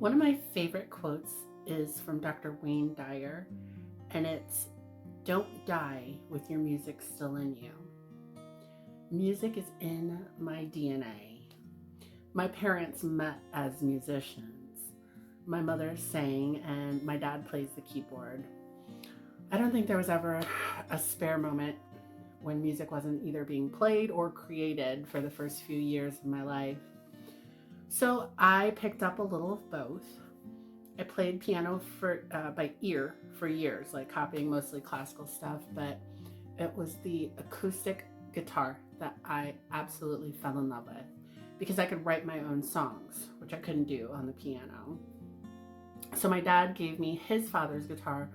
One of my favorite quotes is from Dr. Wayne Dyer, and it's, "Don't die with your music still in you." Music is in my DNA. My parents met as musicians. My mother sang, and my dad plays the keyboard. I don't think there was ever a spare moment when music wasn't either being played or created for the first few years of my life. So I picked up a little of both. I played piano by ear for years, like copying mostly classical stuff, but it was the acoustic guitar that I absolutely fell in love with because I could write my own songs, which I couldn't do on the piano. So my dad gave me his father's guitar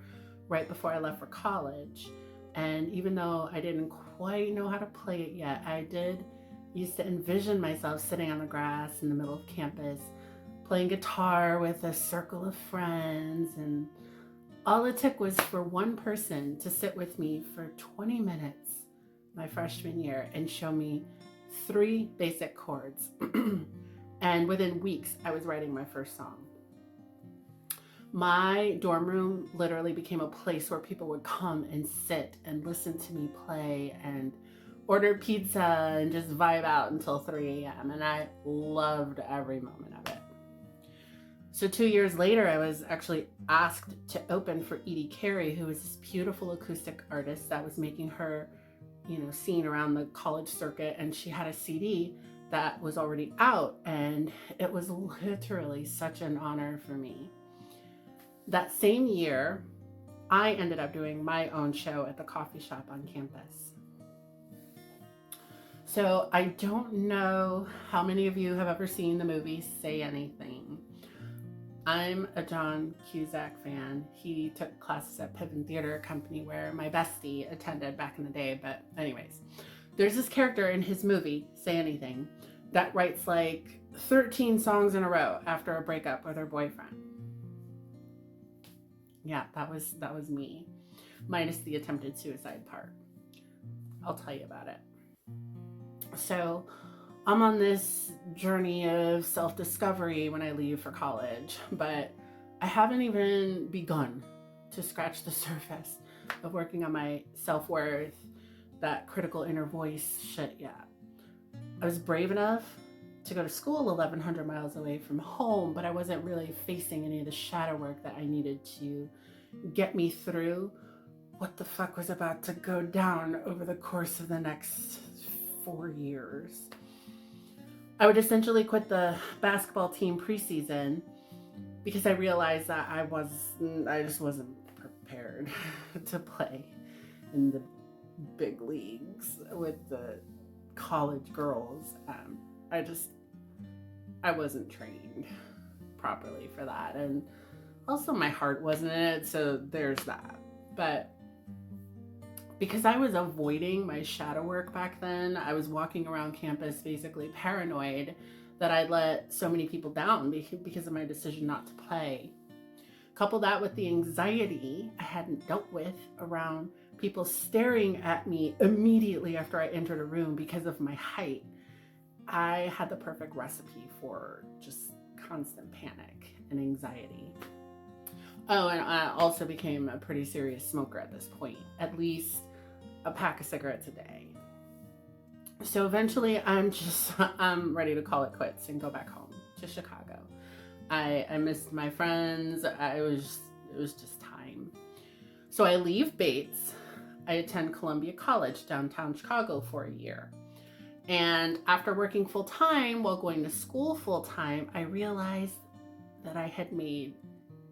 right before I left for college. And even though I didn't quite know how to play it yet, I did used to envision myself sitting on the grass in the middle of campus, playing guitar with a circle of friends. And all it took was for one person to sit with me for 20 minutes my freshman year and show me three basic chords. And within weeks, I was writing my first song. My dorm room literally became a place where people would come and sit and listen to me play and order pizza and just vibe out until 3 a.m. And I loved every moment of it. So 2 years later, I was actually asked to open for Edie Carey, who was this beautiful acoustic artist that was making her, scene around the college circuit. And she had a CD that was already out. And it was literally such an honor for me. That same year, I ended up doing my own show at the coffee shop on campus. So I don't know how many of you have ever seen the movie Say Anything. I'm a John Cusack fan. He took classes at Piven Theater Company where my bestie attended back in the day. But anyways, there's this character in his movie, Say Anything, that writes like 13 songs in a row after a breakup with her boyfriend. Yeah, that was me, minus the attempted suicide part. I'll tell you about it. So I'm on this journey of self-discovery when I leave for college, but I haven't even begun to scratch the surface of working on my self-worth, that critical inner voice shit yet. I was brave enough to go to school 1,100 miles away from home, but I wasn't really facing any of the shadow work that I needed to get me through what the fuck was about to go down over the course of the next 4 years. I would essentially quit the basketball team preseason because I realized that I just wasn't prepared to play in the big leagues with the college girls. I wasn't trained properly for that. And also my heart wasn't in it, so there's that. But because I was avoiding my shadow work back then, I was walking around campus basically paranoid that I'd let so many people down because of my decision not to play. Couple that with the anxiety I hadn't dealt with around people staring at me immediately after I entered a room because of my height. I had the perfect recipe for just constant panic and anxiety. Oh, and I also became a pretty serious smoker at this point, at least a pack of cigarettes a day. So eventually I'm ready to call it quits and go back home to Chicago. I missed my friends. It was just time. So I leave Bates. I attend Columbia College downtown Chicago for a year. And after working full time while going to school full time, I realized that I had made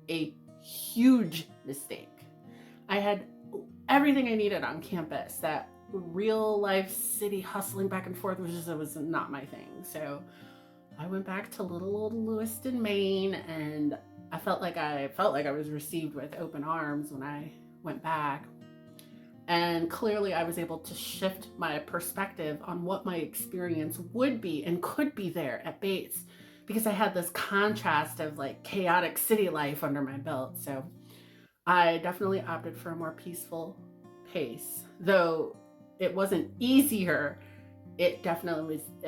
a huge mistake. I had everything I needed on campus. That real life city hustling back and forth was not my thing. So I went back to little old Lewiston, Maine, and I felt like I was received with open arms when I went back. And clearly I was able to shift my perspective on what my experience would be and could be there at Bates, because I had this contrast of like chaotic city life under my belt. So I definitely opted for a more peaceful pace. Though it wasn't easier, it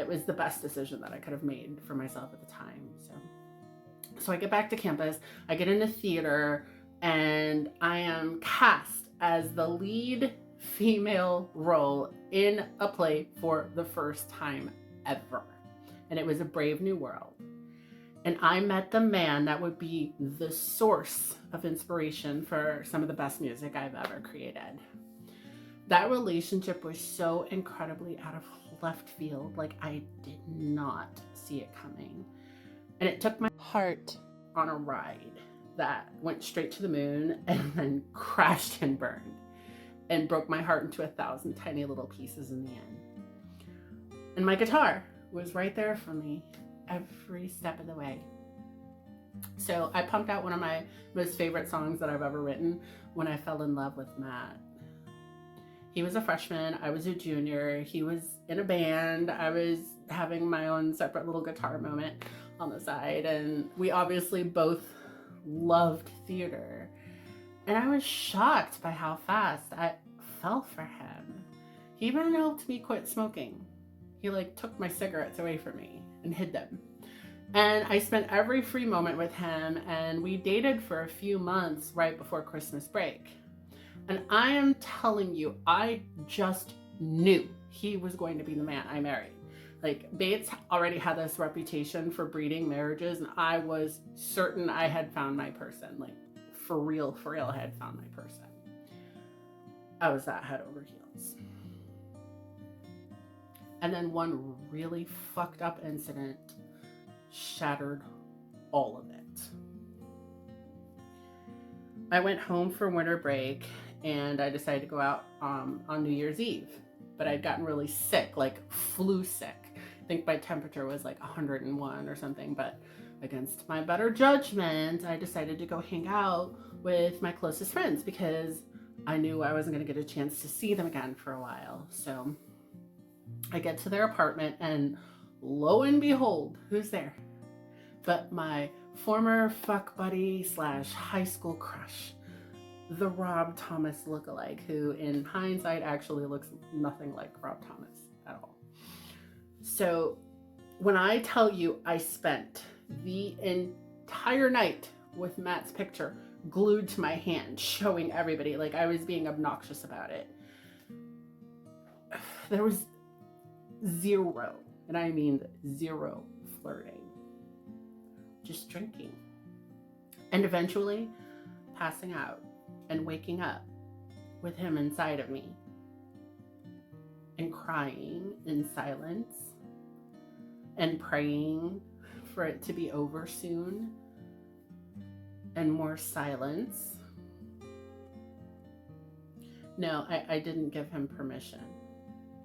was the best decision that I could have made for myself at the time. So So I get back to campus, I get into theater, and I am cast as the lead female role in a play for the first time ever. And it was A Brave New World. And I met the man that would be the source of inspiration for some of the best music I've ever created. That relationship was so incredibly out of left field. Like, I did not see it coming. And it took my heart on a ride that went straight to the moon and then crashed and burned and broke my heart into 1,000 tiny little pieces in the end. And my guitar was right there for me every step of the way. So I pumped out one of my most favorite songs that I've ever written when I fell in love with Matt. He was a freshman, I was a junior, he was in a band, I was having my own separate little guitar moment on the side, and we obviously both loved theater. And I was shocked by how fast I fell for him. He even helped me quit smoking. He took my cigarettes away from me and hid them. And I spent every free moment with him, and we dated for a few months right before Christmas break. And I am telling you, I just knew he was going to be the man I married. Bates already had this reputation for breeding marriages, and I was certain I had found my person. For real, I had found my person. I was that head over heels. And then one really fucked up incident shattered all of it. I went home for winter break, and I decided to go out on New Year's Eve. But I'd gotten really sick, flu sick. I think my temperature was 101 or something, but against my better judgment, I decided to go hang out with my closest friends because I knew I wasn't going to get a chance to see them again for a while. So I get to their apartment, and lo and behold, who's there? But my former fuck buddy / high school crush, the Rob Thomas lookalike, who in hindsight actually looks nothing like Rob Thomas at all. So when I tell you I spent the entire night with Matt's picture glued to my hand, showing everybody, I was being obnoxious about it, there was zero, and I mean zero, flirting. Just drinking. And eventually passing out and waking up with him inside of me and crying in silence and praying for it to be over soon and more silence. No, I didn't give him permission.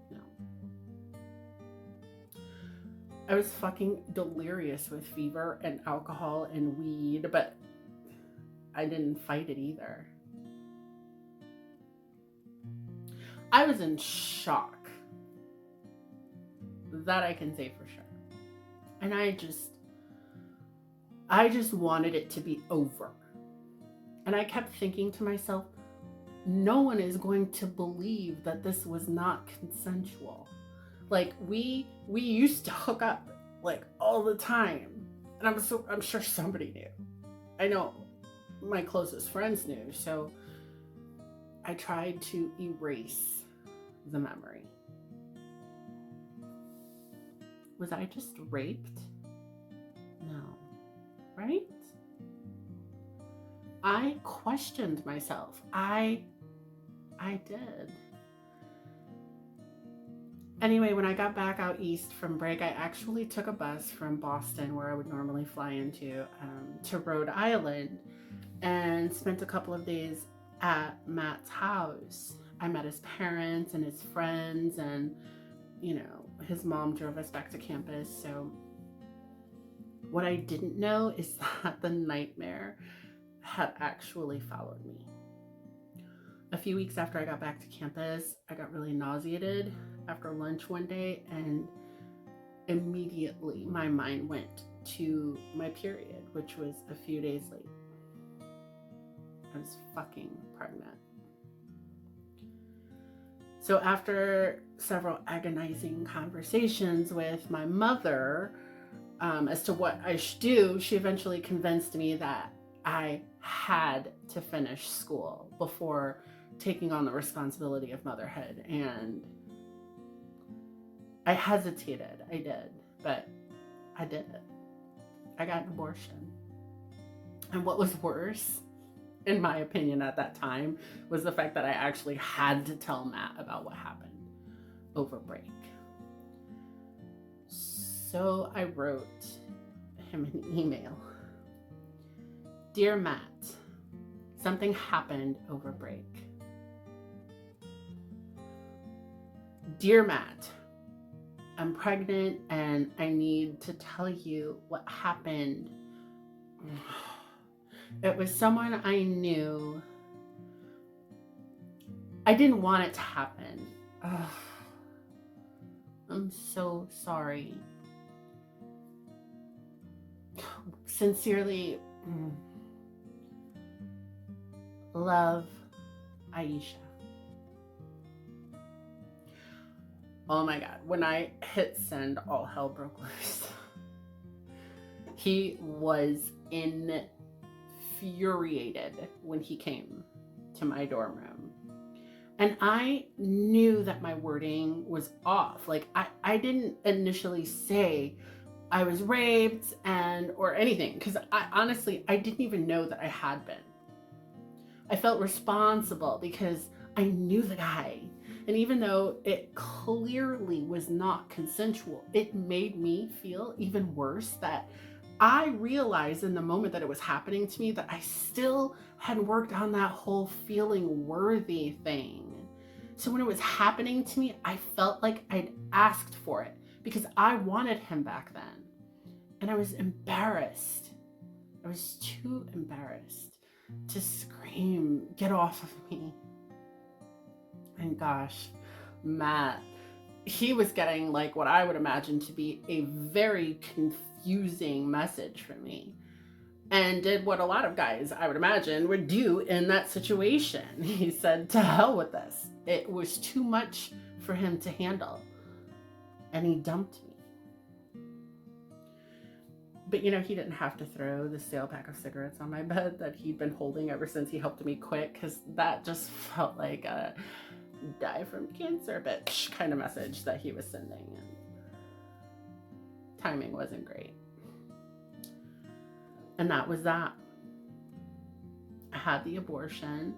No. I was fucking delirious with fever and alcohol and weed, but I didn't fight it either. I was in shock. That I can say for sure. And I just wanted it to be over. And I kept thinking to myself, no one is going to believe that this was not consensual. We used to hook up all the time. And I'm sure somebody knew. I know my closest friends knew, so I tried to erase the memory. Was I just raped? No. Right? I questioned myself. I did. Anyway, when I got back out east from break, I actually took a bus from Boston, where I would normally fly into, to Rhode Island, and spent a couple of days at Matt's house. I met his parents and his friends, and his mom drove us back to campus. So what I didn't know is that the nightmare had actually followed me. A few weeks after I got back to campus, I got really nauseated after lunch one day, and immediately my mind went to my period, which was a few days late. I was fucking pregnant. So after several agonizing conversations with my mother, as to what I should do, she eventually convinced me that I had to finish school before taking on the responsibility of motherhood. And I hesitated. I did, but I did it. I got an abortion. And what was worse, in my opinion at that time, was the fact that I actually had to tell Matt about what happened over break. So I wrote him an email. Dear Matt, something happened over break. Dear Matt, I'm pregnant and I need to tell you what happened. It was someone I knew. I didn't want it to happen. Ugh. I'm so sorry. Sincerely, love, Aisha. Oh my God, when I hit send, all hell broke loose. He was infuriated when he came to my dorm room. And I knew that my wording was off. Like, I didn't initially say I was raped or anything, because I didn't even know that I had been. I felt responsible because I knew the guy. And even though it clearly was not consensual, it made me feel even worse that I realized in the moment that it was happening to me that I still had worked on that whole feeling worthy thing. So when it was happening to me, I felt like I'd asked for it because I wanted him back then. And I was embarrassed. I was too embarrassed to scream, get off of me. And gosh, Matt, he was getting like what I would imagine to be a very confusing message from me, and did what a lot of guys, I would imagine, would do in that situation. He said, to hell with this. It was too much for him to handle. And he dumped me. But you know, he didn't have to throw the stale pack of cigarettes on my bed that he'd been holding ever since he helped me quit, because that just felt like a die from cancer bitch kind of message that he was sending. And timing wasn't great. And that was that. I had the abortion.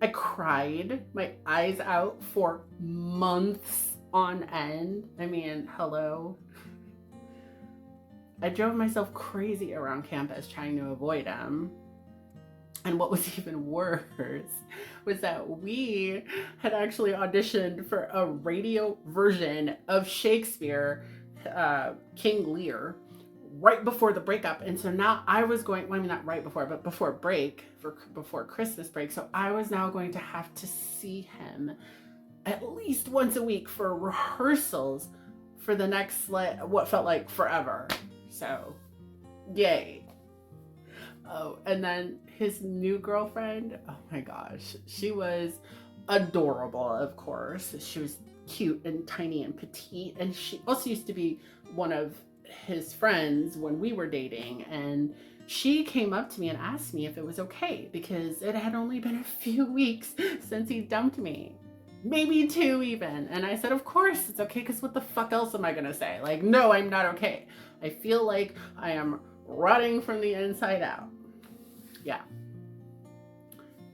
I cried my eyes out for months on end. I mean, hello. I drove myself crazy around campus trying to avoid him. And what was even worse was that we had actually auditioned for a radio version of Shakespeare, King Lear, right before the breakup. And so now I was going, well, I mean, not right before, but before break, before Christmas break. So I was now going to have to see him at least once a week for rehearsals for the next, what felt like forever. So, yay. Oh, and then his new girlfriend, oh my gosh, she was adorable, of course. She was cute and tiny and petite. And she also used to be one of his friends when we were dating. And she came up to me and asked me if it was okay, because it had only been a few weeks since he dumped me. Maybe 2 even. And I said, of course it's okay, because what the fuck else am I gonna say? Like, no, I'm not okay. I feel like I am rotting from the inside out. Yeah.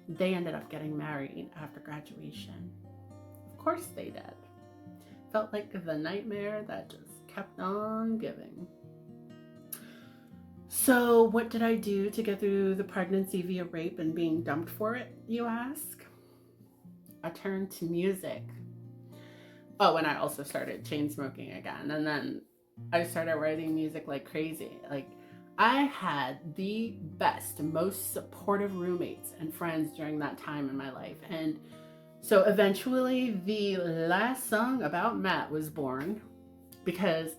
They ended up getting married after graduation. Of course they did. Felt like the nightmare that just kept on giving. So what did I do to get through the pregnancy via rape and being dumped for it, you ask? I turned to music. Oh, and I also started chain smoking again. And then I started writing music like crazy. Like, I had the best, most supportive roommates and friends during that time in my life. And so eventually the last song about Matt was born, because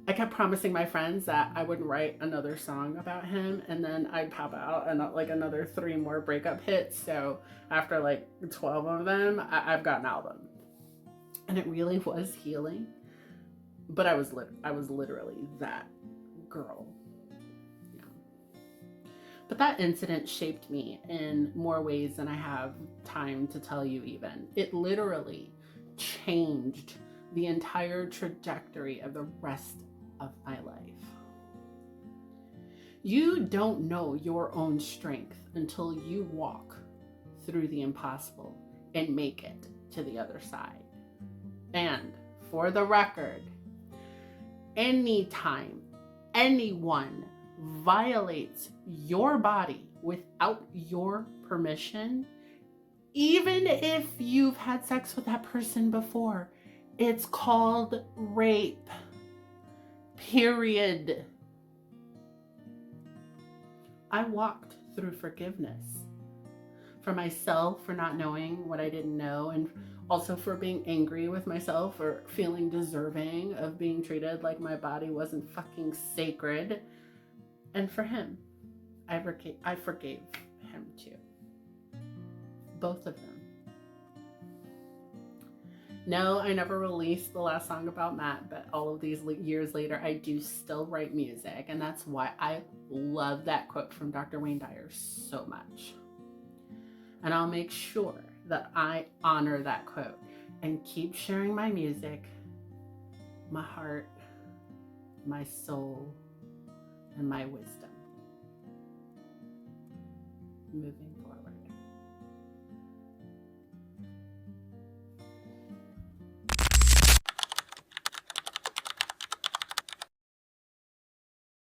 I kept promising my friends that I wouldn't write another song about him, and then I'd pop out and like another 3 more breakup hits. So after like 12 of them, I've got an album. And it really was healing. But I was literally that girl. Yeah. But that incident shaped me in more ways than I have time to tell you even. It literally changed the entire trajectory of the rest of my life. You don't know your own strength until you walk through the impossible and make it to the other side. And for the record, anytime anyone violates your body without your permission, even if you've had sex with that person before, it's called rape. Period. I walked through forgiveness for myself for not knowing what I didn't know, and also for being angry with myself or feeling deserving of being treated like my body wasn't fucking sacred. And for him, I forgave him too. Both of them. No, I never released the last song about Matt, but all of these years later, I do still write music, and that's why I love that quote from Dr. Wayne Dyer so much. And I'll make sure that I honor that quote and keep sharing my music, my heart, my soul, and my wisdom moving forward.